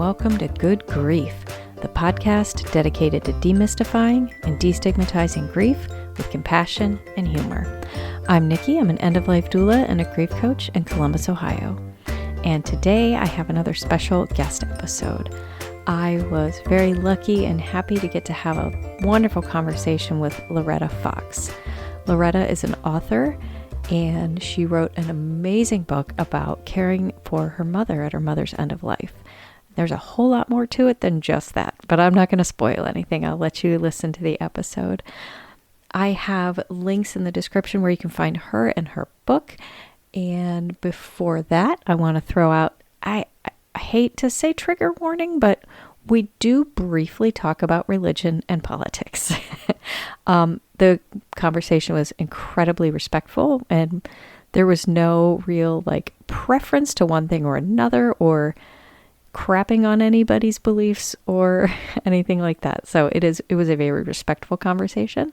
welcome to Good Grief, the podcast dedicated to demystifying and destigmatizing grief with compassion and humor. I'm Nikki. I'm an end-of-life doula and a grief coach in Columbus, Ohio. And today I have another special guest episode. I was very lucky and happy to get to have a wonderful conversation with Loretta Fox. Loretta is an author, and she wrote an amazing book about caring for her mother at her mother's end of life. There's a whole lot more to it than just that, but I'm not going to spoil anything. I'll let you listen to the episode. I have links in the description where you can find her and her book. And before that, I want to throw out, I hate to say trigger warning, but we do briefly talk about religion and politics. The conversation was incredibly respectful, and there was no real preference to one thing or another, or crapping on anybody's beliefs or anything like that. So it was a very respectful conversation.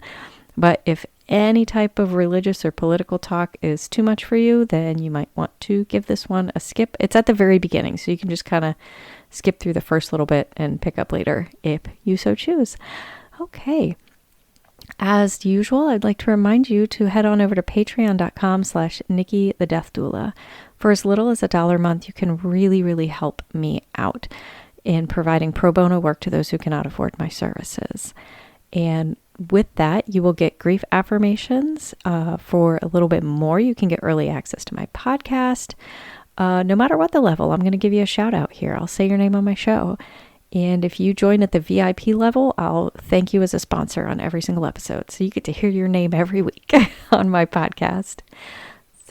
But if any type of religious or political talk is too much for you, then you might want to give this one a skip. It's at the very beginning, so you can just kind of skip through the first little bit and pick up later if you so choose. Okay. As usual, I'd like to remind you to head on over to patreon.com/Nikki the Death Doula. For as little as $1 a month, you can really, really help me out in providing pro bono work to those who cannot afford my services. And with that, you will get grief affirmations. For a little bit more, you can get early access to my podcast. No matter what the level, I'm going to give you a shout out here. I'll say your name on my show. And if you join at the VIP level, I'll thank you as a sponsor on every single episode. So you get to hear your name every week on my podcast.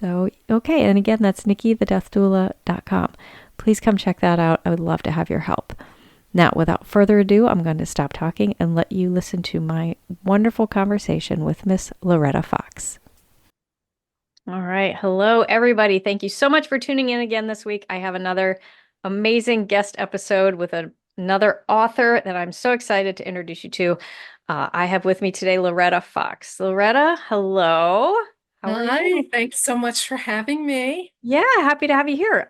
So, okay. And again, that's NikkiTheDeathDoula.com. Please come check that out. I would love to have your help. Now, without further ado, I'm going to stop talking and let you listen to my wonderful conversation with Miss Loretta Fox. All right. Hello, everybody. Thank you so much for tuning in again this week. I have another amazing guest episode with another author that I'm so excited to introduce you to. I have with me today Loretta Fox. Loretta, hello. How are you? Hi, thanks so much for having me. Yeah, happy to have you here.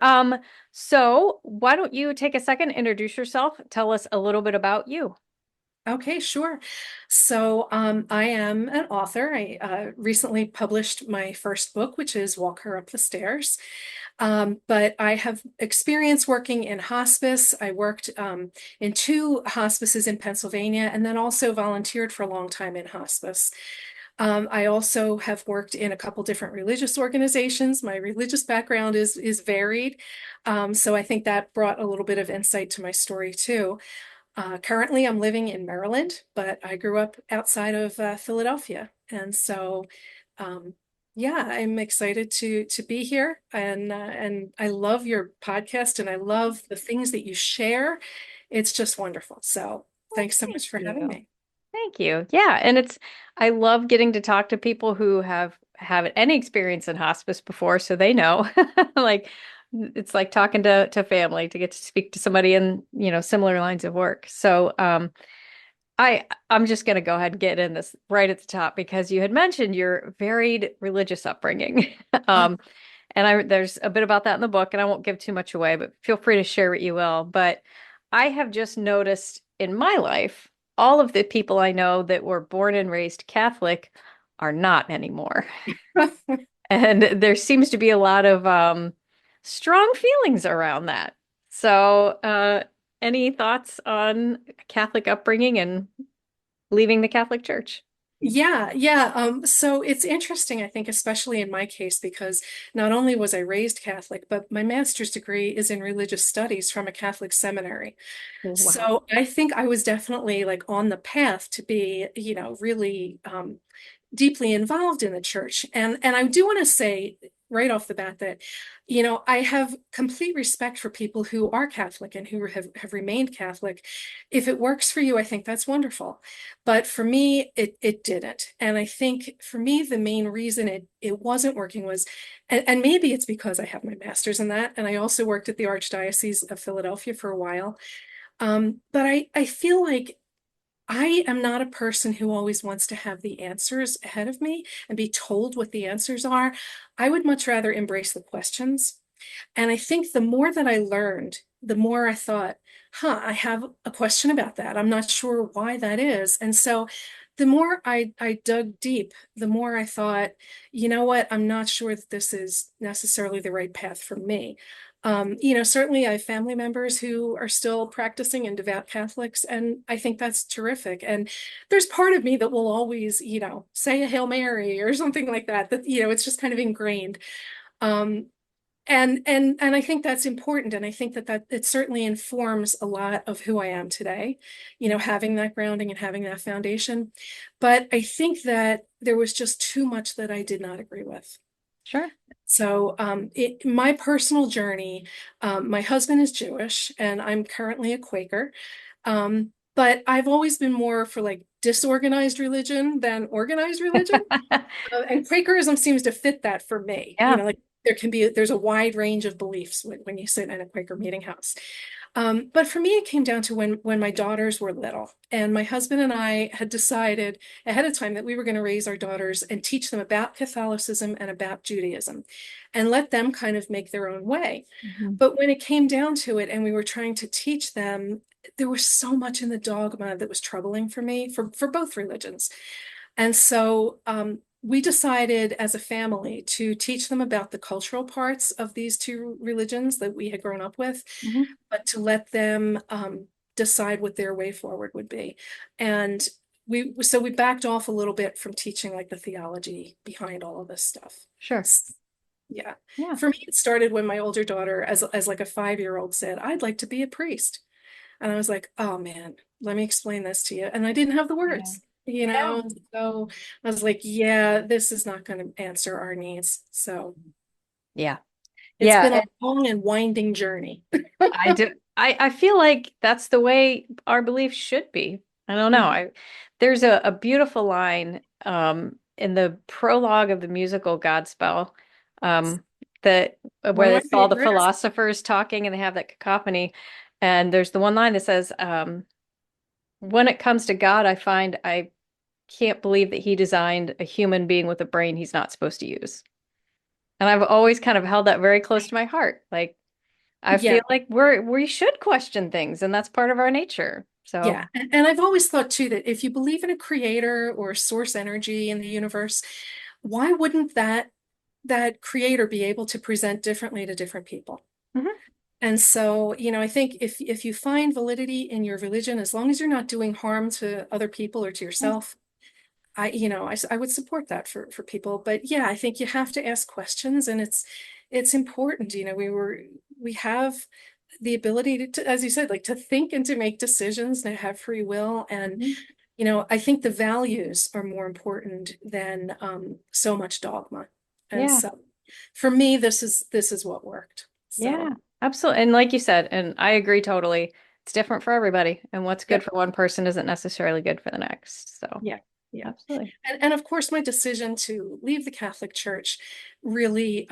So why don't you take a second, introduce yourself, tell us a little bit about you. Okay, sure. So I am an author. I recently published my first book, which is Walk Her Up the Stairs. But I have experience working in hospice. I worked in 2 hospices in Pennsylvania, and then also volunteered for a long time in hospice. I also have worked in a couple different religious organizations. My religious background is varied. So I think that brought a little bit of insight to my story too. Currently, I'm living in Maryland, but I grew up outside of Philadelphia. And so, yeah, I'm excited to be here. And I love your podcast, and I love the things that you share. It's just wonderful. So thanks so much for having me. Thank you. Yeah, and I love getting to talk to people who have any experience in hospice before, so they know. It's like talking to family, to get to speak to somebody in, similar lines of work. So I'm just going to go ahead and get in this right at the top, because you had mentioned your varied religious upbringing. And there's a bit about that in the book, and I won't give too much away, but feel free to share what you will. But I have just noticed in my life, all of the people I know that were born and raised Catholic are not anymore. And there seems to be a lot of strong feelings around that. So, any thoughts on Catholic upbringing and leaving the Catholic Church? Yeah. So it's interesting, I think, especially in my case, because not only was I raised Catholic, but my master's degree is in religious studies from a Catholic seminary. Wow. So I think I was definitely on the path to be, really deeply involved in the church. And I do want to say right off the bat that, I have complete respect for people who are Catholic and who have remained Catholic. If it works for you, I think that's wonderful. But for me, it didn't. And I think for me, the main reason it wasn't working was, and maybe it's because I have my master's in that, and I also worked at the Archdiocese of Philadelphia for a while. But I feel like I am not a person who always wants to have the answers ahead of me and be told what the answers are. I would much rather embrace the questions. And I think the more that I learned, the more I thought, I have a question about that. I'm not sure why that is. And so the more I dug deep, the more I thought, you know what, I'm not sure that this is necessarily the right path for me. Certainly I have family members who are still practicing and devout Catholics, and I think that's terrific. And there's part of me that will always, say a Hail Mary or something like that, it's just kind of ingrained. Um, and I think that's important. And I think that it certainly informs a lot of who I am today, having that grounding and having that foundation. But I think that there was just too much that I did not agree with. Sure. So, my personal journey, my husband is Jewish and I'm currently a Quaker. But I've always been more for like disorganized religion than organized religion. And Quakerism seems to fit that for me. Yeah. Like there's a wide range of beliefs when you sit in a Quaker meeting house. But for me, it came down to when my daughters were little, and my husband and I had decided ahead of time that we were going to raise our daughters and teach them about Catholicism and about Judaism, and let them kind of make their own way. Mhm. But when it came down to it, and we were trying to teach them, there was so much in the dogma that was troubling for me for both religions. And so we decided as a family to teach them about the cultural parts of these two religions that we had grown up with, Mhm. but to let them decide what their way forward would be. And we backed off a little bit from teaching like the theology behind all of this stuff. Sure. Yeah. Yeah. For me, it started when my older daughter, as like a 5-year-old, said, "I'd like to be a priest." And I was like, oh man, let me explain this to you. And I didn't have the Yeah. words, Yeah. so I was like, yeah, this is not going to answer our needs. So Yeah. it's Yeah. been a long and winding journey. I do. I feel like that's the way our beliefs should be. I don't know. Mhm. There's a beautiful line in the prologue of the musical Godspell that One where of my it's all the favorites. philosophers talking and they have that cacophony. And there's the one line that says, when it comes to God, I find I can't believe that he designed a human being with a brain he's not supposed to use. And I've always kind of held that very close to my heart. Like I Yeah, feel like we should question things, and that's part of our nature. So, yeah. And I've always thought too that if you believe in a creator or source energy in the universe, why wouldn't that creator be able to present differently to different people? mhm. And so, I think if you find validity in your religion, as long as you're not doing harm to other people or to Yeah. yourself, I would support that for people. But yeah, I think you have to ask questions, and it's important. We have the ability to, as you said, like to think and to make decisions, to have free will, and Mhm. I think the values are more important than so much dogma. And Yeah, so, for me, this is what worked. yeah, So absolutely. And like you said, and I agree totally, it's different for everybody, and what's good yep. for one person isn't necessarily good for the next. So, Yeah, yeah. absolutely. And of course, my decision to leave the Catholic Church really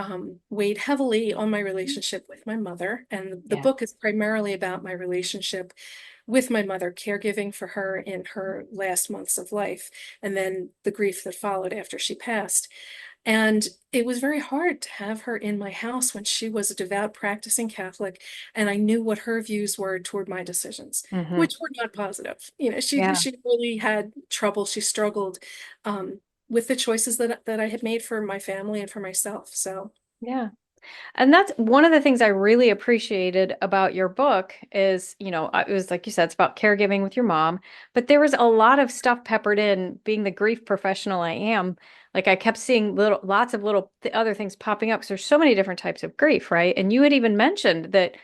weighed heavily on my relationship with my mother. And the Yeah. book is primarily about my relationship with my mother, caregiving for her in her last months of life, and then the grief that followed after she passed. And it was very hard to have her in my house when she was a devout practicing Catholic, and I knew what her views were toward my decisions, Hmm. which were not positive. Yeah. She really had trouble. She struggled with the choices that I had made for my family and for myself. So Yeah. And that's one of the things I really appreciated about your book is, it was like you said, it's about caregiving with your mom, but there was a lot of stuff peppered in being the grief professional I am. Like I kept seeing lots of little other things popping up because there's so many different types of grief, right? And you had even mentioned that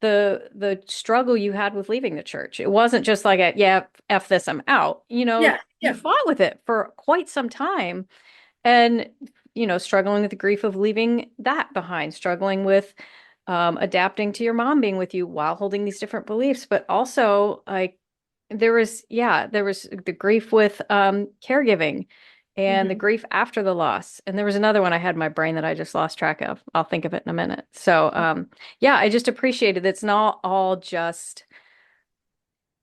the struggle you had with leaving the church. It wasn't just like yeah, F this, I'm out. yeah, You yeah. fought with it for quite some time and struggling with the grief of leaving that behind, struggling with adapting to your mom being with you while holding these different beliefs, but also like there was the grief with caregiving and the Mhm. grief after the loss, and there was another one I had in my brain that I just lost track of. I'll think of it in a minute. So yeah, I just appreciated it's not all just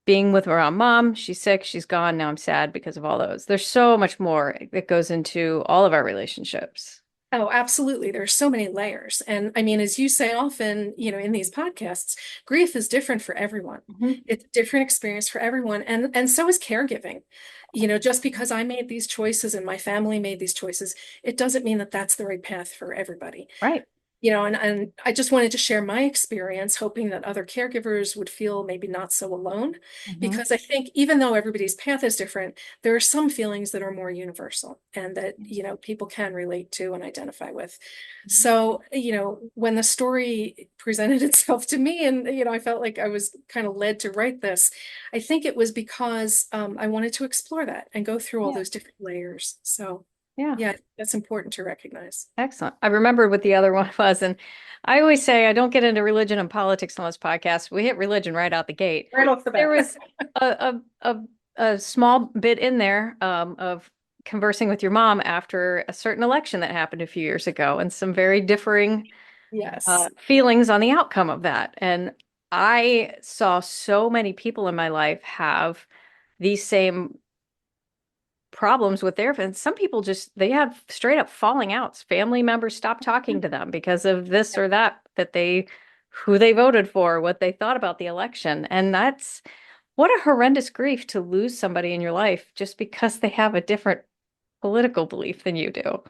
being with around mom. She's sick, she's gone. Now I'm sad because of all those. There's so much more that goes into all of our relationships. Oh, absolutely. There's so many layers. And I mean, as you say often, in these podcasts, grief is different for everyone. Mhm. It's a different experience for everyone. And so is caregiving. Just because I made these choices and my family made these choices, it doesn't mean that that's the right path for everybody. Right. And I just wanted to share my experience, hoping that other caregivers would feel maybe not so alone, Mhm. because I think even though everybody's path is different, there are some feelings that are more universal and that, people can relate to and identify with. So, when the story presented itself to me and, I felt like I was kind of led to write this, I think it was because I wanted to explore that and go through all Yeah. those different layers. So, Yeah. yeah, that's important to recognize. Excellent. I remembered what the other one was. And I always say I don't get into religion and politics on this podcast. We hit religion right out the gate. Right off the There bat. was a small bit in there of conversing with your mom after a certain election that happened a few years ago and some very differing Yes. feelings on the outcome of that. And I saw so many people in my life have these same problems with their and some people just they have straight up falling outs. Family members stop talking to them because of this or that they who they voted for, what they thought about the election. And that's what a horrendous grief to lose somebody in your life just because they have a different political belief than you do.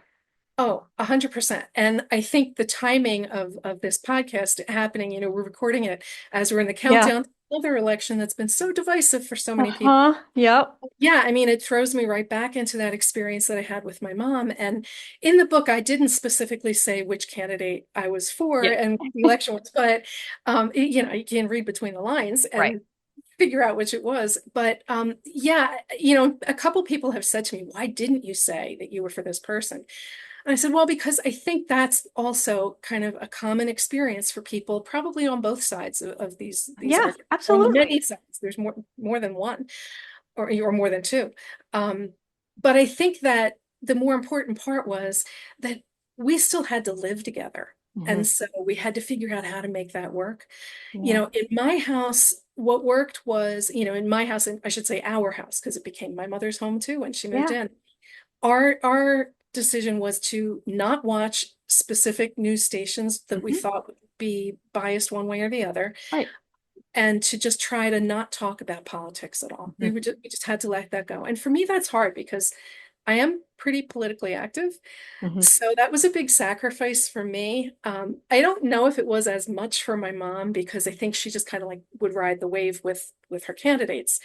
Oh, 100%. And I think the timing of this podcast happening, we're recording it as we're in the Yeah. countdown to another election that's been so divisive for so many people. Uh-huh. Yep. Yeah, I mean, it throws me right back into that experience that I had with my mom. And in the book, I didn't specifically say which candidate I was for Yeah. and what the election was, but you can read between the lines Right. and figure out which it was. But yeah, a couple people have said to me, "Why didn't you say that you were for this person?" And I said, well, because I think that's also kind of a common experience for people, probably on both sides of these Yeah, arguments, on the absolutely. many sides. There's more than one, or more than two. Um, but I think that the more important part was that we still had to live together. Hmm. And so we had to figure out how to make that work. Yeah. In my house, what worked was, in my house, and I should say our house, because it became my mother's home too when she moved Yeah. in. Our decision was to not watch specific news stations that we Hmm. thought would be biased one way or the other, Right. and to just try to not talk about politics at all. Hmm. We just had to let that go. And for me, that's hard because I am pretty politically active. Hmm. So that was a big sacrifice for me. I don't know if it was as much for my mom because I think she just kind of like would ride the wave with her candidates.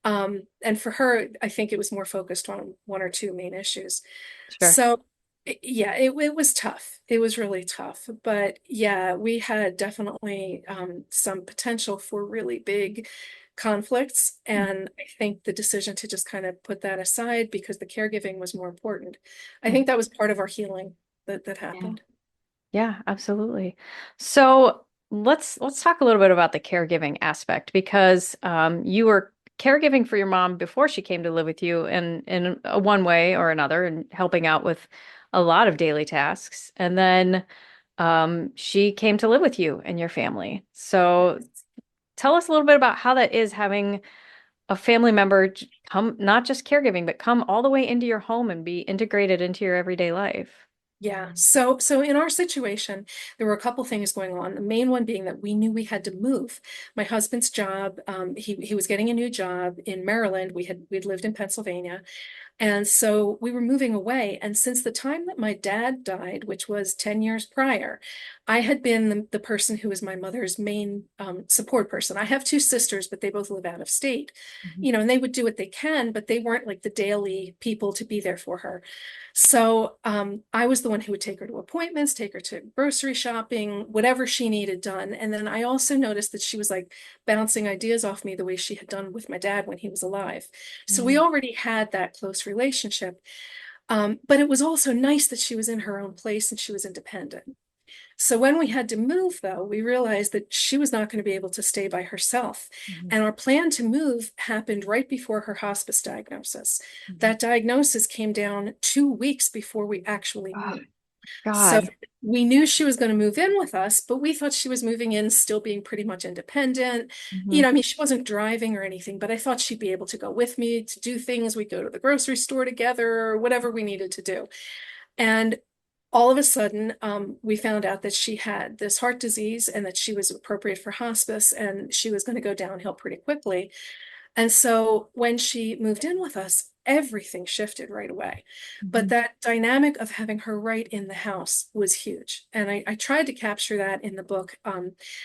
And for her, I think it was more focused on one or two main issues. Sure. So, yeah, it was tough. It was really tough. But yeah, we had definitely some potential for really big conflicts. And I think the decision to just kind of put that aside because the caregiving was more important. I Mhm. think that was part of our healing that Yeah. happened. Yeah, absolutely. So let's talk a little bit about the caregiving aspect because you were caregiving for your mom before she came to live with you in a one way or another and helping out with a lot of daily tasks. And then she came to live with you and your family. So tell us a little bit about how that is having a family member come, not just caregiving, but come all the way into your home and be integrated into your everyday life. Yeah. So in our situation, there were a couple things going on. The main one being that we knew we had to move. My husband's job, he was getting a new job in Maryland. We'd lived in Pennsylvania. And so we were moving away. And since the time that my dad died, which was 10 years prior, I had been the person who was my mother's main support person. I have two sisters, but they both live out of state, Mhm. and they would do what they can, but they weren't like the daily people to be there for her. So I was the one who would take her to appointments, take her to grocery shopping, whatever she needed done. And then I also noticed that she was like bouncing ideas off me the way she had done with my dad when he was alive. So we Yeah. already had that close relationship. But it was also nice that she was in her own place and she was independent. So when we had to move, though, we realized that she was not going to be able to stay by herself. Mhm. And our plan to move happened right before her hospice diagnosis. Mhm. That diagnosis came down 2 weeks before we actually Oh, moved. So God. we knew she was going to move in with us, but we thought she was moving in still being pretty much independent. Mhm. I mean, she wasn't driving or anything, but I thought she'd be able to go with me to do things. We'd go to the grocery store together or whatever we needed to do. And all of a sudden, we found out that she had this heart disease and that she was appropriate for hospice and she was going to go downhill pretty quickly. And so when she moved in with us, everything shifted right away. But Mhm. that dynamic of having her right in the house was huge. And I tried to capture that in the book,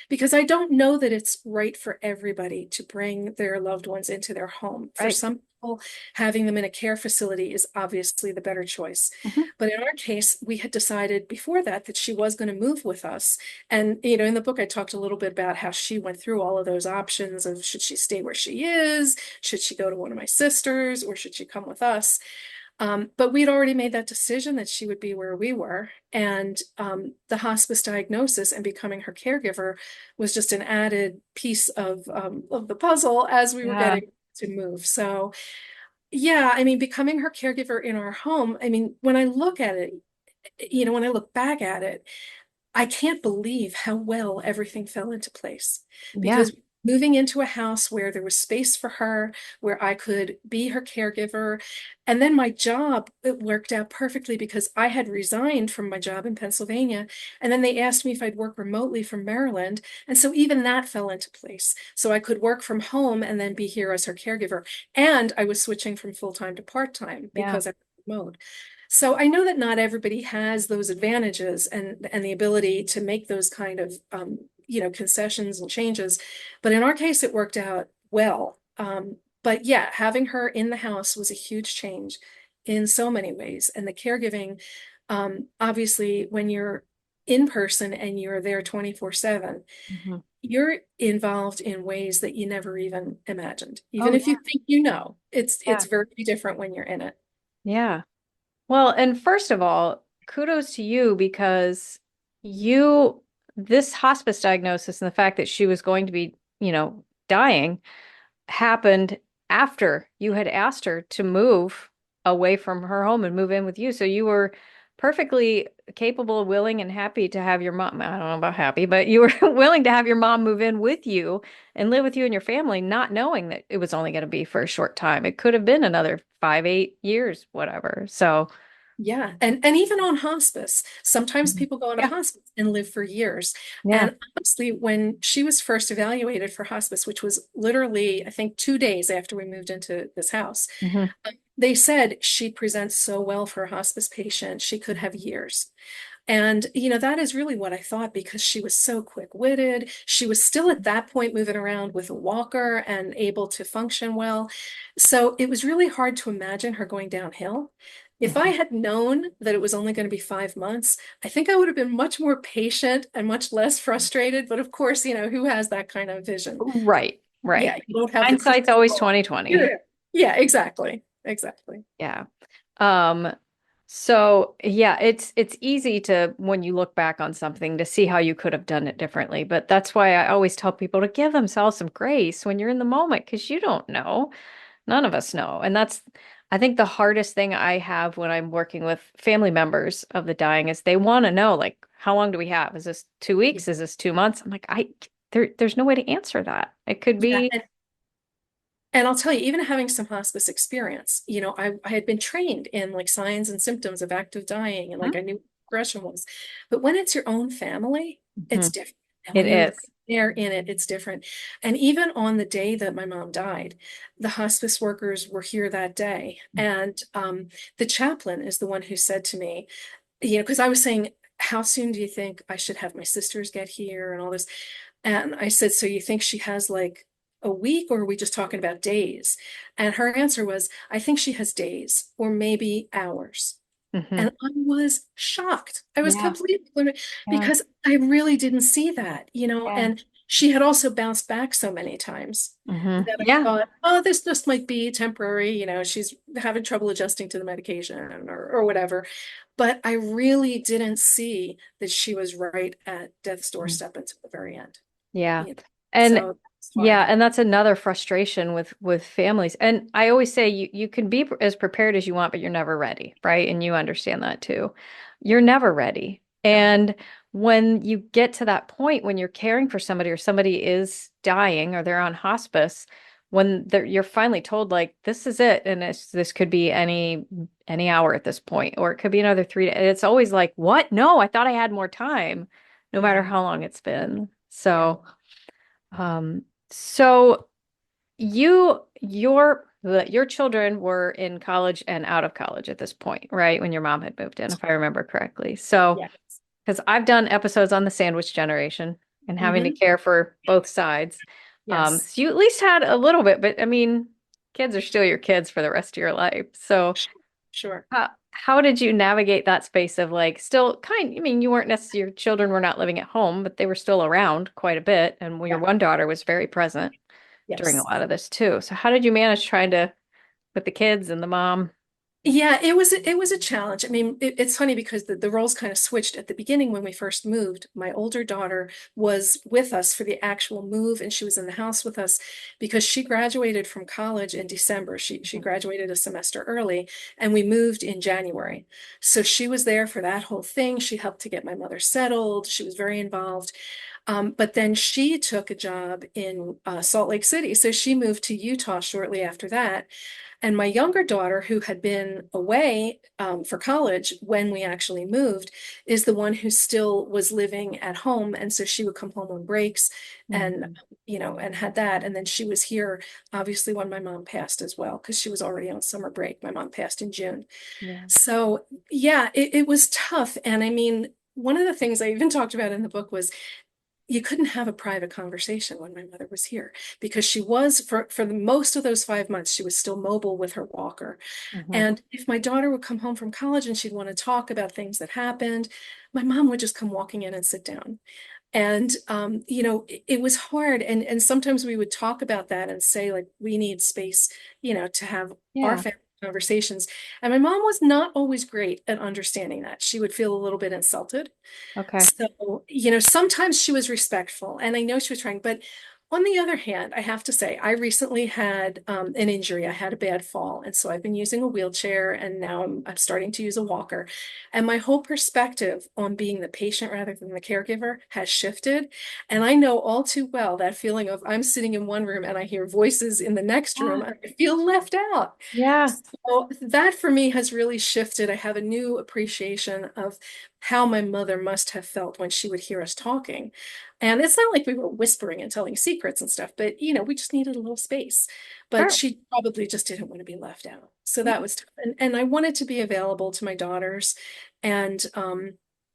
because I don't know that it's right for everybody to bring their loved ones into their home. For Right. some people, having them in a care facility is obviously the better choice. Mhm. But in our case, we had decided before that she was going to move with us. And, in the book, I talked a little bit about how she went through all of those options of should she stay where she is? Should she go to one of my sisters or should she come with us? But we'd already made that decision that she would be where we were. And the hospice diagnosis and becoming her caregiver was just an added piece of the puzzle as we were Yeah. getting to move. So, yeah, I mean, becoming her caregiver in our home, I mean, when I look at it, when I look back at it, I can't believe how well everything fell into place Yeah. because moving into a house where there was space for her, where I could be her caregiver, and then my job, it worked out perfectly because I had resigned from my job in Pennsylvania, and then they asked me if I'd work remotely from Maryland, and so even that fell into place. So I could work from home and then be here as her caregiver, and I was switching from full-time to part-time Yeah. because I was remote. So I know that not everybody has those advantages and the ability to make those kind of concessions and changes, but in our case it worked out well. But yeah, having her in the house was a huge change in so many ways, and the caregiving, obviously, when you're in person and you're there 24/7, Mhm. you're involved in ways that you never even imagined. Oh, Even if yeah. you think it's Yeah. very different when you're in it. Yeah. Well, and first of all, kudos to you because you, this hospice diagnosis and the fact that she was going to be, dying happened after you had asked her to move away from her home and move in with you. So you were perfectly capable, willing, and happy to have your mom. I don't know about happy, but you were willing to have your mom move in with you and live with you and your family, not knowing that it was only going to be for a short time. It could have been another 5, 8 years, whatever. So, Yeah, and even on hospice, sometimes mhm. people go into Yeah, hospice and live for years. yeah. And honestly, when she was first evaluated for hospice, which was literally, I think, 2 days after we moved into this house, Hmm. they said she presents so well for a hospice patient, she could have years. And, that is really what I thought because she was so quick-witted. She was still at that point moving around with a walker and able to function well. So it was really hard to imagine her going downhill. If I Hmm. had known that it was only going to be 5 months, I think I would have been much more patient and much less frustrated. But of course, who has that kind of vision? Right, right. Yeah, you don't have the Hindsight's crystal always ball. 20/20. Yeah, yeah, exactly. Exactly. Yeah. Um, so yeah, it's easy to when you look back on something to see how you could have done it differently. But that's why I always tell people to give themselves some grace when you're in the moment because you don't know. None of us know. And that's I think the hardest thing I have when I'm working with family members of the dying is they want to know like how long do we have? Is this 2 weeks? Is this 2 months? I'm like, there's no way to answer that. It could Yeah, be. and I'll tell you, even having some hospice experience, I had been trained in like signs and symptoms of active dying and like I knew what progression was. But when it's your own family, it's Mhm. different. And It when you're right is. there in it, it's different. And even on the day that my mom died, the hospice workers were here that day. And the chaplain is the one who said to me, because I was saying, how soon do you think I should have my sisters get here and all this? And I said, so you think she has like a week, or are we just talking about days? And her answer was, I think she has days or maybe hours. Hmm. And I was shocked. I was Yeah. completely blown Yeah. because I really didn't see that, Yeah. and she had also bounced back so many times Hmm. that I Yeah. thought, oh, this just might be temporary, she's having trouble adjusting to the medication or whatever. But I really didn't see that she was right at death's doorstep until the very end. Yeah. You know, And so it's yeah, hard. and that's another frustration with families. And I always say you can be as prepared as you want, but you're never ready, right? And you understand that too. You're never ready. Yeah. And when you get to that point when you're caring for somebody or somebody is dying or they're on hospice, when you're finally told like this is it, and this could be any hour at this point, or it could be another 3 days. It's always like, what? No, I thought I had more time, no matter Yeah. how long it's been. Yeah. Um, so your children were in college and out of college at this point, right? When your mom had moved in, if I remember correctly. So, Yeah. because I've done episodes on the sandwich generation and having to Hmm. care for both sides. Yes. So you at least had a little bit, but I mean, kids are still your kids for the rest of your life. So Sure. how did you navigate that space of like still I mean, you weren't necessarily, your children were not living at home, but they were still around quite a bit. And your Yeah. one daughter was very present during a Yes. lot of this too. So how did you manage trying to with the kids and the mom? Yeah, it was a challenge. I mean, it's funny because the roles kind of switched at the beginning when we first moved. My older daughter was with us for the actual move, and she was in the house with us because she graduated from college in December. She Mhm. graduated a semester early, and we moved in January. So she was there for that whole thing. She helped to get my mother settled. She was very involved. But then she took a job in Salt Lake City. So she moved to Utah shortly after that. And my younger daughter, who had been away for college when we actually moved, is the one who still was living at home. And so she would come home on breaks and, Mhm. and had that. And then she was here, obviously, when my mom passed as well, because she was already on summer break. My mom passed in June. Yeah. So, yeah, it was tough. And I mean, one of the things I even talked about in the book was you couldn't have a private conversation when my mother was here because she was for the most of those 5 months she was still mobile with her walker. Mhm. And if my daughter would come home from college and she'd want to talk about things that happened, my mom would just come walking in and sit down. And it was hard. And sometimes we would talk about that and say, like, we need space, to have our Yeah. family conversations. And my mom was not always great at understanding that. She would feel a little bit insulted. Okay. So, sometimes she was respectful, and I know she was trying, but on the other hand, I have to say, I recently had an injury. I had a bad fall, and so I've been using a wheelchair, and now I'm starting to use a walker. And my whole perspective on being the patient rather than the caregiver has shifted. And I know all too well that feeling of I'm sitting in one room and I hear voices in the next room, Yeah. and I feel left out. Yeah. So that for me has really shifted. I have a new appreciation of how my mother must have felt when she would hear us talking. And it's not like we were whispering and telling secrets and stuff, but we just needed a little space. But Sure. she probably just didn't want to be left out. So Yeah. that was tough. And I wanted to be available to my daughters. And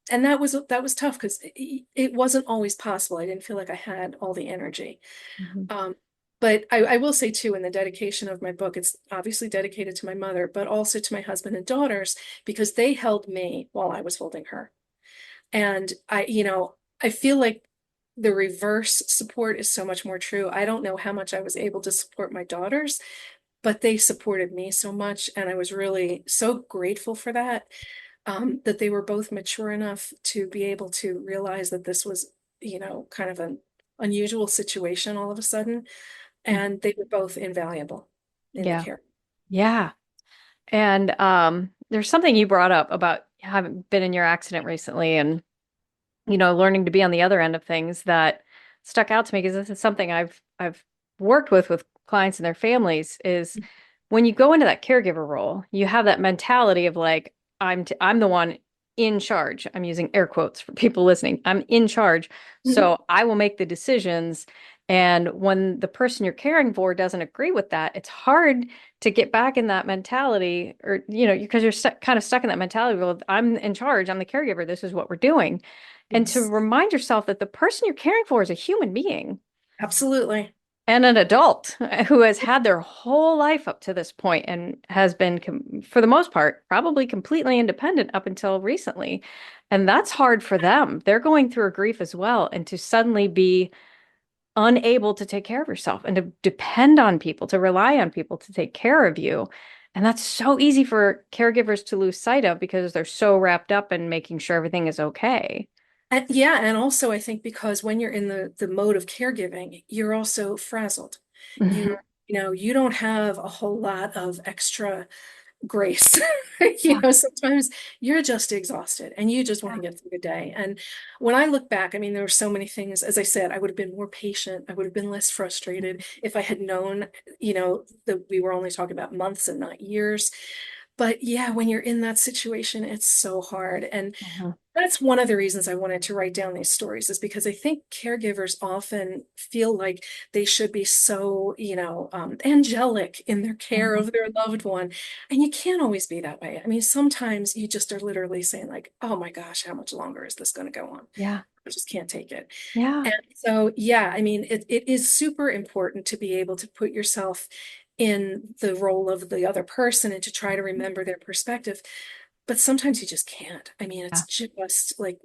that was tough because it wasn't always possible. I didn't feel like I had all the energy. Mhm. Um, but I will say too, in the dedication of my book, it's obviously dedicated to my mother, but also to my husband and daughters because they held me while I was holding her. And I feel like the reverse support is so much more true. I don't know how much I was able to support my daughters, but they supported me so much. And I was really so grateful for that, that they were both mature enough to be able to realize that this was, kind of an unusual situation all of a sudden. Mhm. And they were both invaluable in the Yeah. care. Yeah. And there's something you brought up about having been in your accident recently and learning to be on the other end of things that stuck out to me because this is something I've worked with clients and their families is when you go into that caregiver role, you have that mentality of like I'm the one in charge. I'm using air quotes for people listening. I'm in charge, Mhm. so I will make the decisions. And when the person you're caring for doesn't agree with that, it's hard to get back in that mentality, or because you're kind of stuck in that mentality. Well, I'm in charge. I'm the caregiver. This is what we're doing. And to Yes, remind yourself that the person you're caring for is a human being absolutely. and an adult who has had their whole life up to this point and has been, for the most part, probably completely independent up until recently. And that's hard for them. They're going through a grief as well. And to suddenly be unable to take care of yourself and to depend on people, to rely on people to take care of you. And that's so easy for caregivers to lose sight of because they're so wrapped up in making sure everything is okay. And yeah, and also I think because when you're in the mode of caregiving, you're also frazzled. You Mhm. you don't have a whole lot of extra grace. Yeah. Sometimes you're just exhausted and you just want Yeah. to get through the day. And when I look back, I mean, there were so many things. As I said, I would have been more patient. I would have been less frustrated if I had known, that we were only talking about months and not years. But yeah, when you're in that situation, it's so hard. And Mhm. that's one of the reasons I wanted to write down these stories, is because I think caregivers often feel like they should be so, angelic in their care Mhm. of their loved one. And you can't always be that way. I mean, sometimes you just are literally saying, like, oh my gosh, how much longer is this going to go on? Yeah. I just can't take it. Yeah. And so, yeah, I mean, it is super important to be able to put yourself in the role of the other person and to try to remember their perspective. But sometimes you just can't. I mean, Yeah. it's just like,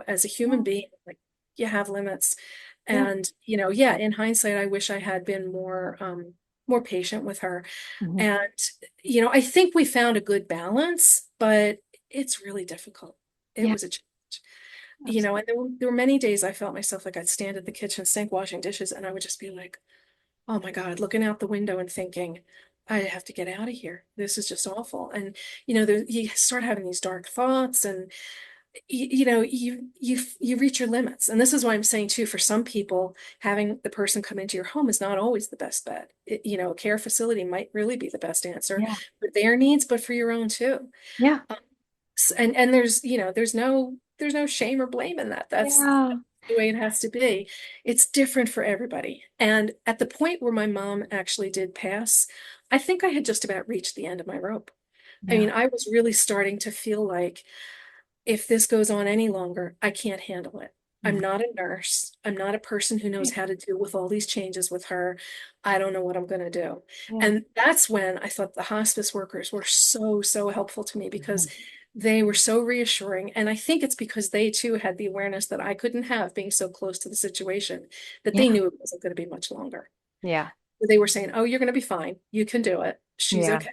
as a human Yeah. being, like, you have limits. Yeah. And, yeah, in hindsight, I wish I had been more patient with her. Mhm. And, I think we found a good balance, but it's really difficult. It Yeah. was a challenge. Absolutely. And there were many days I felt myself like I'd stand at the kitchen sink washing dishes, and I would just be like, oh my God, looking out the window and thinking, I have to get out of here. This is just awful. And, you start having these dark thoughts, and, you reach your limits. And this is why I'm saying too, for some people, having the person come into your home is not always the best bet. A care facility might really be the best answer Yeah. for their needs, but for your own too. Yeah. And there's no shame or blame in that. That's Yeah. the way it has to be. It's different for everybody. And at the point where my mom actually did pass, I think I had just about reached the end of my rope. I Yeah. mean, I was really starting to feel like, if this goes on any longer, I can't handle it. I'm Mhm. not a nurse. I'm not a person who knows Right. how to deal with all these changes with her. I don't know what I'm going to do. Yeah. And that's when I thought the hospice workers were so, so helpful to me, because Mhm. they were so reassuring. And I think it's because they too had the awareness that I couldn't have, being so close to the situation, that they Yeah. knew it wasn't going to be much longer. Yeah. They were saying, oh, you're going to be fine. You can do it. She's Yeah. okay.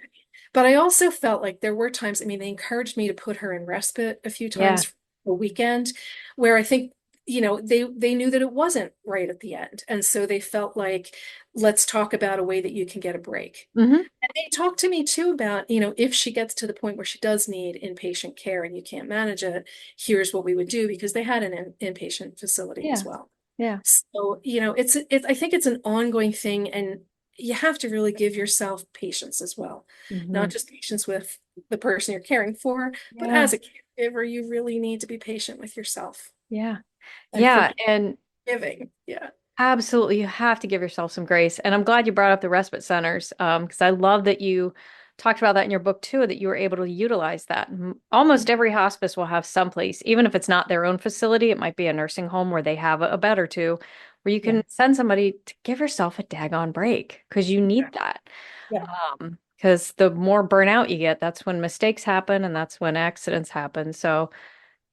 But I also felt like there were times, I mean, they encouraged me to put her in respite a few Yeah. times for a weekend, where I think, they knew that it wasn't right at the end. And so they felt like, let's talk about a way that you can get a break. Hmm. And they talked to me too about, if she gets to the point where she does need inpatient care and you can't manage it, here's what we would do, because they had an inpatient facility as Yeah. well. Yeah. So, I think it's an ongoing thing, and you have to really give yourself patience as well. Not Hmm. just patience with the person you're caring for, but Yeah. as a caregiver, you really need to be patient with yourself Yeah. and Yeah. And forgiving. Yeah. absolutely, you have to give yourself some grace. And I'm glad you brought up the respite centers, because I love that you talked about that in your book too, that you were able to utilize that. Almost every hospice will have some place, even if it's not their own facility, it might be a nursing home where they have a bed or two where you Yeah. can send somebody to give yourself a daggone break because you need that. Yeah. Because the more burnout you get, that's when mistakes happen and that's when accidents happen. So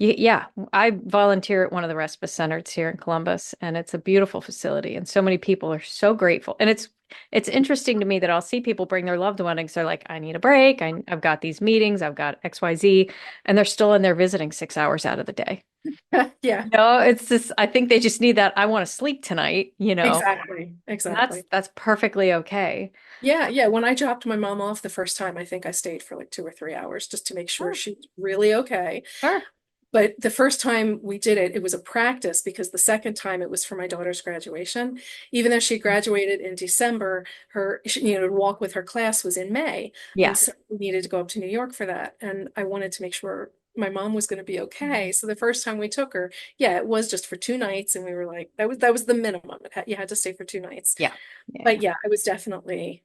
yeah, I volunteer at one of the respite centers here in Columbus, and it's a beautiful facility, and so many people are so grateful. And it's interesting to me that I'll see people bring their loved one and they're like, I need a break. I've got these meetings, I've got XYZ, and they're still in there visiting 6 hours out of the day. Yeah. It's just I think they just need that I want to sleep tonight. Exactly. And Exactly. that's perfectly okay. Yeah. Yeah. When I dropped my mom off the first time, I think I stayed for like 2 or 3 hours just to make sure Sure, she was really okay. sure. But the first time we did it, it was a practice, because the second time it was for my daughter's graduation. Even though she graduated in December, to walk with her class was in May. And Yeah. so we needed to go up to New York for that. And I wanted to make sure my mom was going to be okay. Mhm. So the first time we took her, yeah, it was just for 2 nights. And we were like, that was the minimum. You had to stay for 2 nights. Yeah. Yeah. But yeah, I was definitely,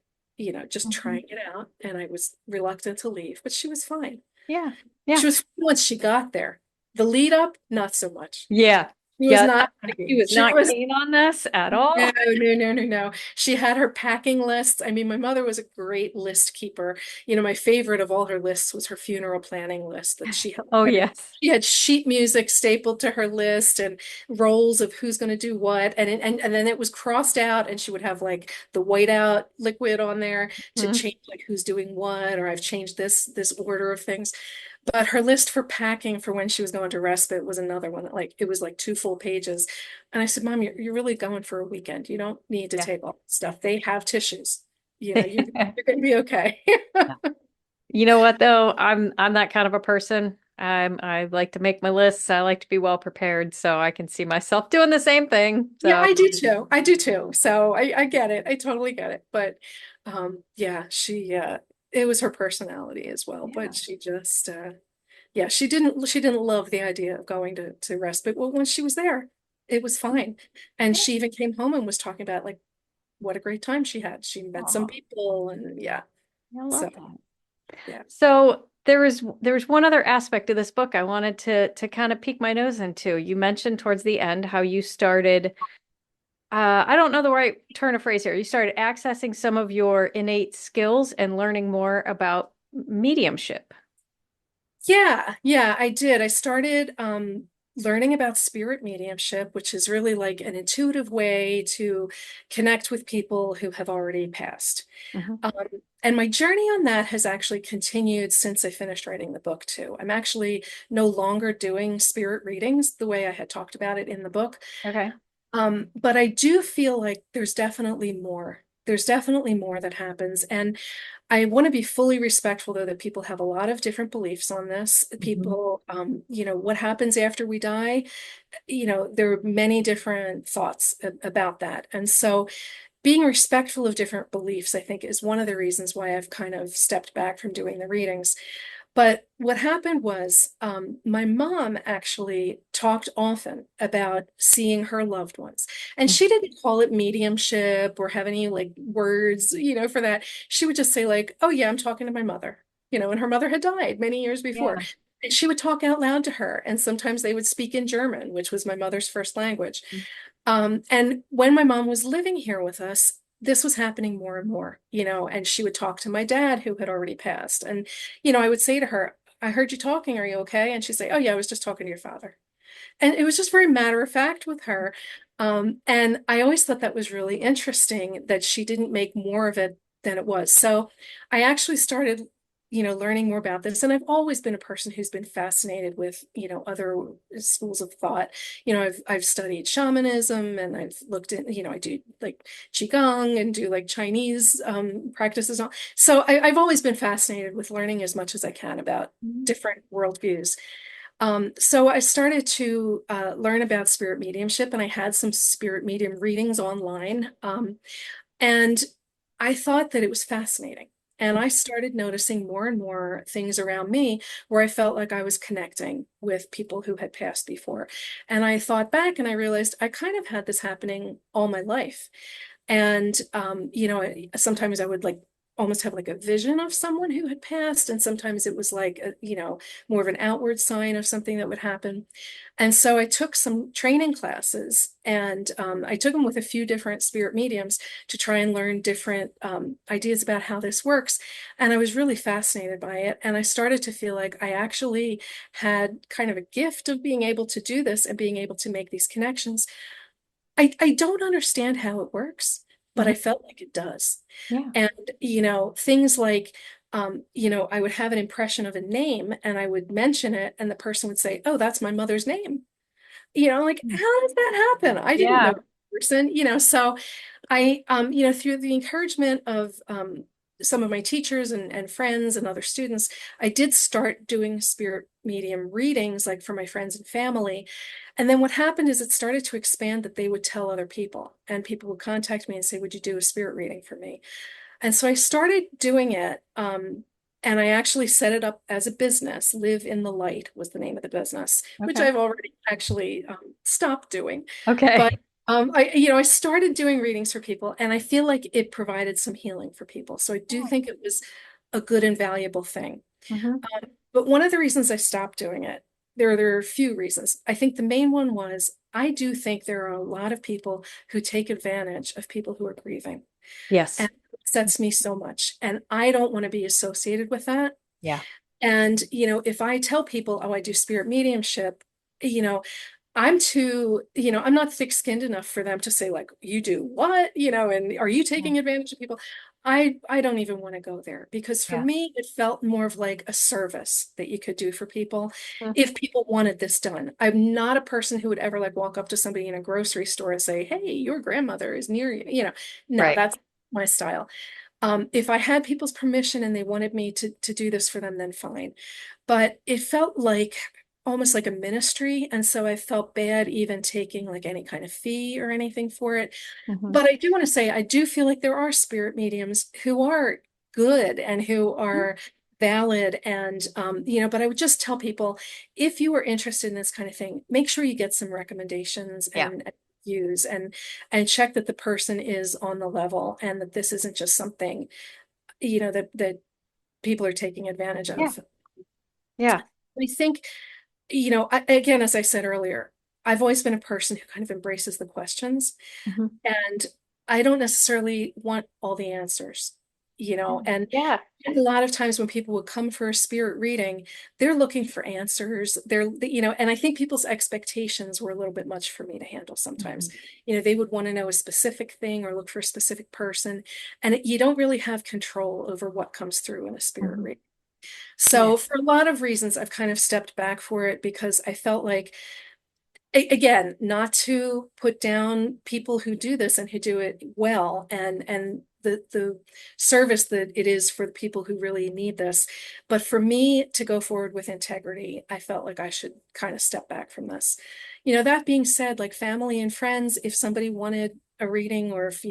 just Mhm. trying it out. And I was reluctant to leave, but she was fine. Yeah. Yeah. She was fine once she got there. The lead up, not so much. Yeah. She was Yeah. not He happy. was She not was keen on this at no, all. no, no, no, no. She had her packing lists. I mean, my mother was a great list keeper. My favorite of all her lists was her funeral planning list that she had. Oh, I mean, yes. she had sheet music stapled to her list and rolls of who's going to do what. And then it was crossed out, and she would have like the whiteout liquid on there to Mhm. change like who's doing what, or I've changed this order of things. But her list for packing for when she was going to respite was another one that, like, it was like 2 full pages. And I said, Mom, you're really going for a weekend. You don't need to Yeah. take all the stuff. They have tissues. You're going to be okay. You know what though? I'm that kind of a person. I like to make my lists. I like to be well prepared, so I can see myself doing the same thing. Yeah, So I do too. I do too. So I get it. I totally get it. But yeah, it was her personality as well. yeah. But she just yeah, she didn't love the idea of going to respite. Well, when she was there, it was fine. And Yeah. she even came home and was talking about like what a great time she had. She met some Oh, people and yeah. I So love that. yeah. So there was one other aspect of this book I wanted to kind of peek my nose into. You mentioned towards the end how you started, I don't know the right turn of phrase here. You started accessing some of your innate skills and learning more about mediumship. Yeah, yeah, I did. I started learning about spirit mediumship, which is really like an intuitive way to connect with people who have already passed. Mhm. Um, and my journey on that has actually continued since I finished writing the book, too. I'm actually no longer doing spirit readings the way I had talked about it in the book. Okay. But I do feel like there's definitely more. There's definitely more that happens. And I want to be fully respectful, though, that people have a lot of different beliefs on this. Mhm. People, what happens after we die, there are many different thoughts about that. And so being respectful of different beliefs, I think, is one of the reasons why I've kind of stepped back from doing the readings. But what happened was, my mom actually talked often about seeing her loved ones. And she didn't call it mediumship or have any like words, for that. She would just say, like, oh, yeah, I'm talking to my mother, and her mother had died many years before. Yeah. And she would talk out loud to her. And sometimes they would speak in German, which was my mother's first language. And when my mom was living here with us, this was happening more and more, and she would talk to my dad who had already passed. And, I would say to her, I heard you talking. Are you okay? And she'd say, oh, yeah, I was just talking to your father. And it was just very matter of fact with her. And I always thought that was really interesting that she didn't make more of it than it was. So I actually started, learning more about this. And I've always been a person who's been fascinated with, other schools of thought. I've studied shamanism and I've looked at, I do like qigong and do like Chinese practices. So I've always been fascinated with learning as much as I can about Mhm. different worldviews. So I started to learn about spirit mediumship, and I had some spirit medium readings online. And I thought that it was fascinating. And I started noticing more and more things around me where I felt like I was connecting with people who had passed before. And I thought back and I realized I kind of had this happening all my life. And sometimes I would like almost have like a vision of someone who had passed, and sometimes it was like more of an outward sign of something that would happen. And so I took some training classes, and I took them with a few different spirit mediums to try and learn different ideas about how this works. And I was really fascinated by it, and I started to feel like I actually had kind of a gift of being able to do this and being able to make these connections. I don't understand how it works, but Mhm. I felt like it does. Yeah. And, things like, I would have an impression of a name and I would mention it, and the person would say, oh, that's my mother's name. Like, Mm. how does that happen? I didn't know Yeah. the person, so through the encouragement of some of my teachers and friends and other students, I did start doing spirit medium readings, like for my friends and family. And then what happened is it started to expand that they would tell other people, and people would contact me and say, would you do a spirit reading for me? And so I started doing it. And I actually set it up as a business. Live in the Light was the name of the business, which Okay. I've already actually stopped doing. But Okay. I started doing readings for people, and I feel like it provided some healing for people. So I do think it was a good and valuable thing. Mhm. But one of the reasons I stopped doing it, there are a few reasons. I think the main one was I do think there are a lot of people who take advantage of people who are grieving. Yes. And it upsets me so much. And I don't want to be associated with that. Yeah. And, if I tell people, oh, I do spirit mediumship, you know, I'm not thick-skinned enough for them to say, like, you do what, and are you Yeah. taking advantage of people? I don't even want to go there, because for Yeah. me, it felt more of like a service that you could do for people Mhm. if people wanted this done. I'm not a person who would ever like walk up to somebody in a grocery store and say, hey, your grandmother is near you. No, Right. that's my style. If I had people's permission and they wanted me to do this for them, then fine. But it felt like almost like a ministry. And so I felt bad even taking like any kind of fee or anything for it. Hmm. But I do want to say, I do feel like there are spirit mediums who are good and who are valid. And, but I would just tell people, if you are interested in this kind of thing, make sure you get some recommendations Yeah. and views and check that the person is on the level and that this isn't just something, that people are taking advantage Yeah. of. Yeah. I think, again, as I said earlier, I've always been a person who kind of embraces the questions. Hmm. And I don't necessarily want all the answers, and Yeah. a lot of times when people would come for a spirit reading, they're looking for answers. And I think people's expectations were a little bit much for me to handle sometimes. Hmm. They would want to know a specific thing or look for a specific person, and you don't really have control over what comes through in a spirit Hmm. reading. Yeah. So for a lot of reasons, I've kind of stepped back for it because I felt like, again, not to put down people who do this and who do it well, and the service that it is for the people who really need this. But for me to go forward with integrity, I felt like I should kind of step back from this. That being said, like family and friends, if somebody wanted a reading or if,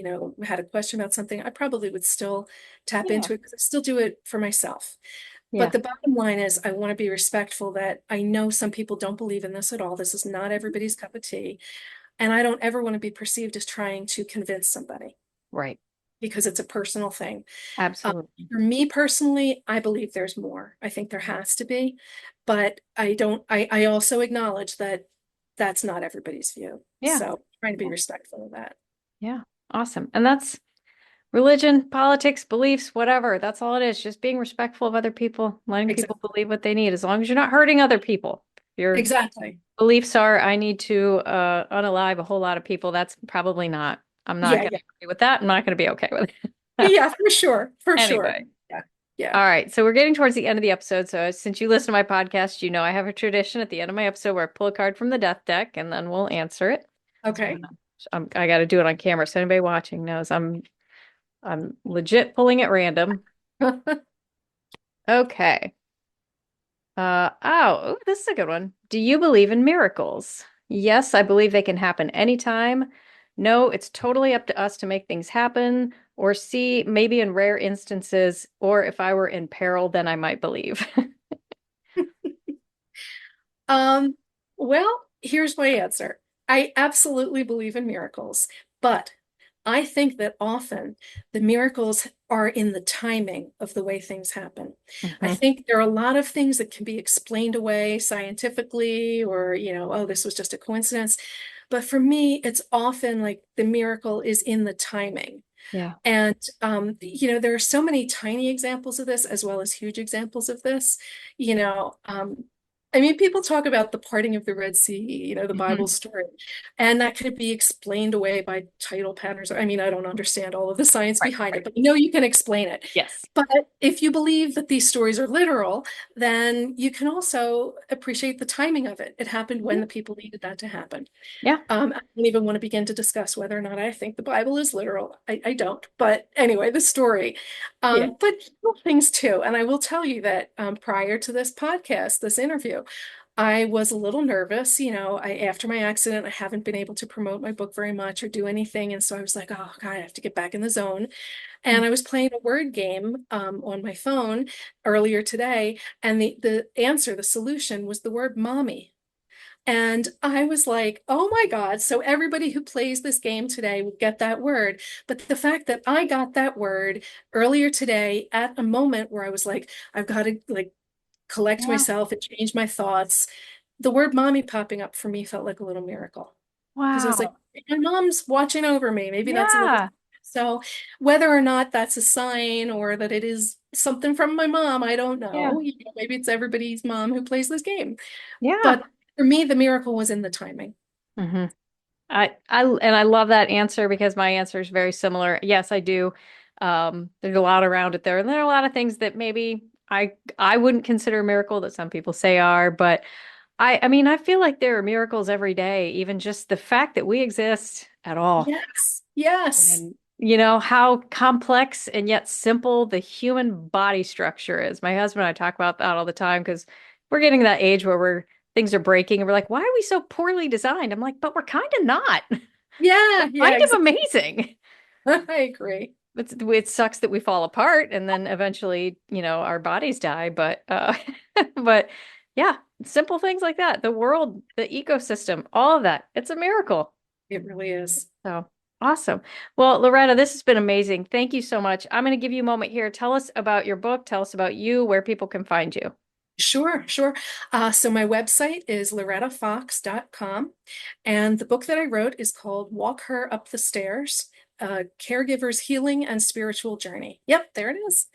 had a question about something, I probably would still tap Yeah. into it because I still do it for myself. But Yeah. the bottom line is, I want to be respectful that I know some people don't believe in this at all. This is not everybody's cup of tea. And I don't ever want to be perceived as trying to convince somebody Right. because it's a personal thing. Absolutely. For me personally, I believe there's more. I think there has to be, but I don't, I also acknowledge that that's not everybody's view. Yeah. So trying to be Yeah. respectful of that. Yeah. Awesome. And that's religion, politics, beliefs, whatever. That's all it is. Just being respectful of other people, letting people Exactly. believe what they need, as long as you're not hurting other people. If your Exactly. beliefs are, I need to unalive a whole lot of people, that's probably not, I'm not Yeah. going Yeah. to agree with that. I'm not going to be okay with it. Yeah, for sure. For sure. Anyway. Yeah. Yeah. All right. So we're getting towards the end of the episode. So since you listen to my podcast, you know I have a tradition at the end of my episode where I pull a card from the death deck and then we'll answer it. So Okay. I got to do it on camera. So anybody watching knows I'm legit pulling at random. Okay. Ooh, this is a good one. Do you believe in miracles? Yes, I believe they can happen anytime. No, it's totally up to us to make things happen. Or C, maybe in rare instances, or if I were in peril, then I might believe. Um, well, here's my answer. I absolutely believe in miracles, but I think that often the miracles are in the timing of the way things happen. I Hmm. think there are a lot of things that can be explained away scientifically, or, oh, this was just a coincidence. But for me, it's often like the miracle is in the timing. Yeah. And, there are so many tiny examples of this as well as huge examples of this. You know, um, I mean, people talk about the parting of the Red Sea, the Bible Hmm. story, and that could be explained away by tidal patterns. I mean, I don't understand all of the science Right, behind right. it, but you can explain it. Yes. But if you believe that these stories are literal, then you can also appreciate the timing of it. It happened when Mhm. the people needed that to happen. Yeah. I don't even want to begin to discuss whether or not I think the Bible is literal. I don't. But anyway, the story. Yeah. But little things too. And I will tell you that prior to this podcast, this interview, I was a little nervous. After my accident, I haven't been able to promote my book very much or do anything. And so I was like, oh, God, I have to get back in the zone. And I was playing a word game on my phone earlier today. And the answer, the solution was the word mommy. And I was like, oh my God. So everybody who plays this game today will get that word. But the fact that I got that word earlier today at a moment where I was like, I've got to like collect Yeah. myself and change my thoughts, the word mommy popping up for me felt like a little miracle. Because I was like, Wow. my mom's watching over me. Maybe that's a little. Yeah. So whether or not that's a sign or that it is something from my mom, I don't Yeah. know. Maybe it's everybody's mom who plays this game. Yeah. But for me, the miracle was in the timing. Hmm. I love that answer because my answer is very similar. Yes, I do. There's a lot around it there, and there are a lot of things that maybe I wouldn't consider a miracle that some people say are, but I mean, I feel like there are miracles every day, even just the fact that we exist at all. Yes. Yes. And how complex and yet simple the human body structure is. My husband and I talk about that all the time because we're getting to that age where things are breaking and we're like, why are we so poorly designed? I'm like, but we're kind of not. Yeah, We're yeah, kind of exactly. amazing. I agree. It sucks that we fall apart and then eventually, our bodies die. But yeah, simple things like that. The world, the ecosystem, all of that. It's a miracle. It really is. So awesome. Well, Loretta, this has been amazing. Thank you so much. I'm going to give you a moment here. Tell us about your book. Tell us about you, where people can find you. Sure, sure. So my website is lorettafox.com, and the book that I wrote is called Walk Her Up the Stairs, Caregiver's Healing and Spiritual Journey. Yep, there it is.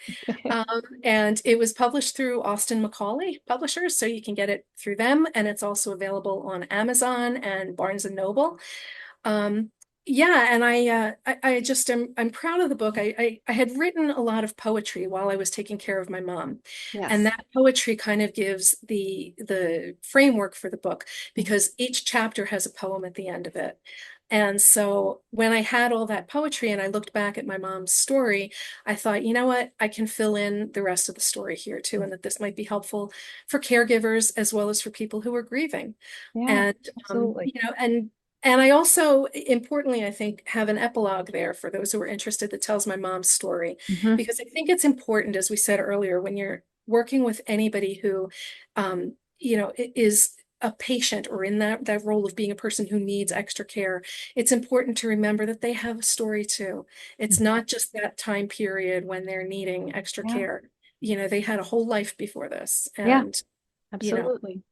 And it was published through Austin Macaulay Publishers, so you can get it through them, and it's also available on Amazon and Barnes and Noble. Um, yeah, and I just I'm proud of the book. I had written a lot of poetry while I was taking care of my mom, and Yes. that poetry kind of gives the framework for the book because each chapter has a poem at the end of it. And so when I had all that poetry and I looked back at my mom's story, I thought, you know what, I can fill in the rest of the story here too, and that this might be helpful for caregivers as well as for people who are grieving. Yeah, And absolutely. and I also, importantly, I think, have an epilogue there for those who are interested that tells my mom's story. Hmm. Because I think it's important, as we said earlier, when you're working with anybody who, is a patient or in that role of being a person who needs extra care, it's important to remember that they have a story too. It's not just that time period when they're needing extra Yeah. care. They had a whole life before this, Yeah, and, you know, absolutely.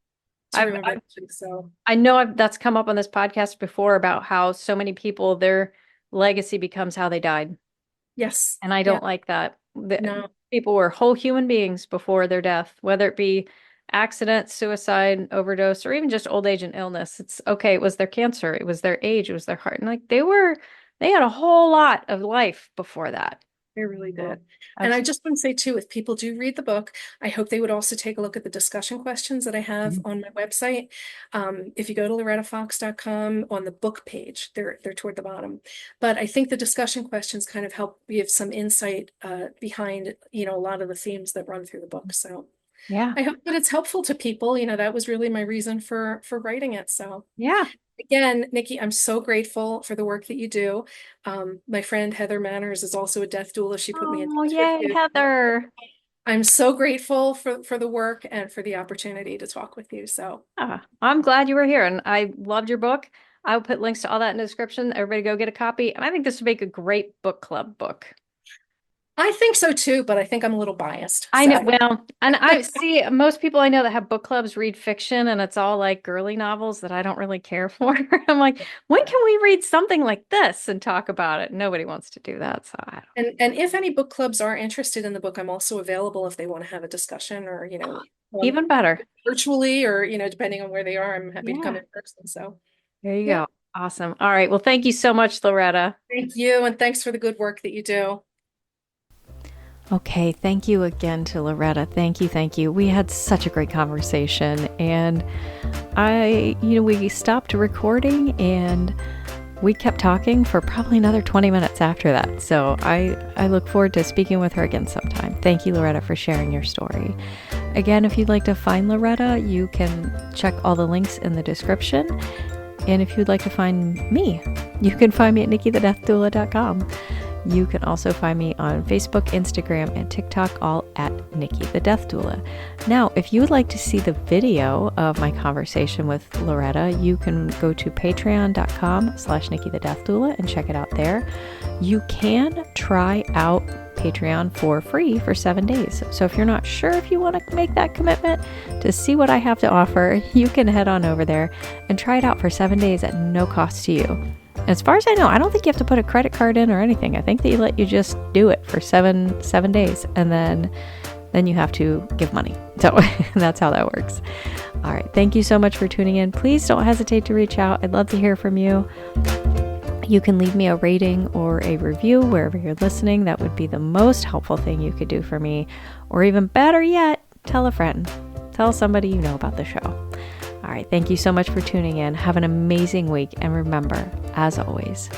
to I've, remember I've that too. So, I know that's come up on this podcast before about how so many people, their legacy becomes how they died. yes, And I yeah, don't like that. no. People were whole human beings before their death, whether it be accident, suicide, overdose, or even just old age and illness. It's okay. It was their cancer. It was their age. It was their heart. And like they had a whole lot of life before that. They really So, did. And I absolutely. just want to say too, if people do read the book, I hope they would also take a look at the discussion questions that I have on my website. If you go to lorettafox.com on the book page, they're toward the bottom. But I think the discussion questions kind of help give some insight behind, a lot of the themes that run through the book. So Yeah. I hope that it's helpful to people. That was really my reason for writing it. So Yeah. again, Nikki, I'm so grateful for the work that you do. My friend Heather Manners is also a death doula. She put me in Oh, touch with yay, you. Heather. I'm so grateful for the work and for the opportunity to talk with you. So I'm glad you were here and I loved your book. I'll put links to all that in the description. Everybody go get a copy. And I think this would make a great book club book. I think so too, but I think I'm a little biased. I know. So Well, and I see most people I know that have book clubs read fiction and it's all like girly novels that I don't really care for. I'm like, when can we read something like this and talk about it? Nobody wants to do that. So I don't. and if any book clubs are interested in the book, I'm also available if they want to have a discussion or, um, Even better. virtually or, depending on where they are, I'm happy to come Yeah. in person. So There you yeah, go. Awesome. All right. Well, thank you so much, Loretta. thank you. And thanks for the good work that you do. Okay, thank you again to Loretta. Thank you, thank you. We had such a great conversation, and we stopped recording and we kept talking for probably another 20 minutes after that. So I look forward to speaking with her again sometime. Thank you, Loretta, for sharing your story. Again, if you'd like to find Loretta, you can check all the links in the description. And if you'd like to find me, you can find me at nikkithedeathdoula.com. You can also find me on Facebook, Instagram, and TikTok, all at Nikki the Death Doula. Now, if you would like to see the video of my conversation with Loretta, you can go to patreon.com/Nikki the Death Doula and check it out there. You can try out Patreon for free for 7 days. So if you're not sure if you want to make that commitment to see what I have to offer, you can head on over there and try it out for 7 days at no cost to you. As far as I know, I don't think you have to put a credit card in or anything. I think they let you just do it for seven days, and then you have to give money. So that's how that works. All right. Thank you so much for tuning in. Please don't hesitate to reach out. I'd love to hear from you. You can leave me a rating or a review wherever you're listening. That would be the most helpful thing you could do for me. Or even better yet, tell a friend. Tell somebody you know about the show. All right. Thank you so much for tuning in. Have an amazing week. And remember, as always,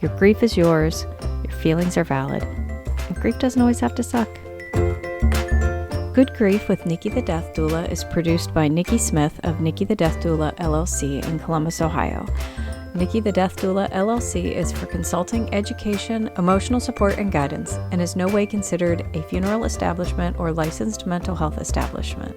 your grief is yours. Your feelings are valid, and grief doesn't always have to suck. Good Grief with Nikki the Death Doula is produced by Nikki Smith of Nikki the Death Doula LLC in Columbus, Ohio. Nikki the Death Doula LLC is for consulting, education, emotional support, and guidance, and is no way considered a funeral establishment or licensed mental health establishment.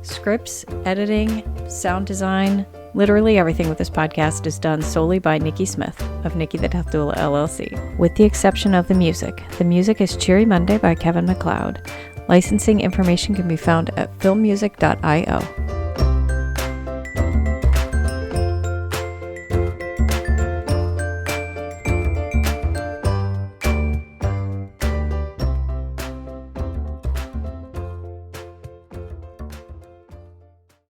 Scripts, editing, sound design, literally everything with this podcast is done solely by Nikki Smith of Nikki the Death Doula LLC, with the exception of the music. The music is Cheery Monday by Kevin MacLeod. Licensing information can be found at filmmusic.io.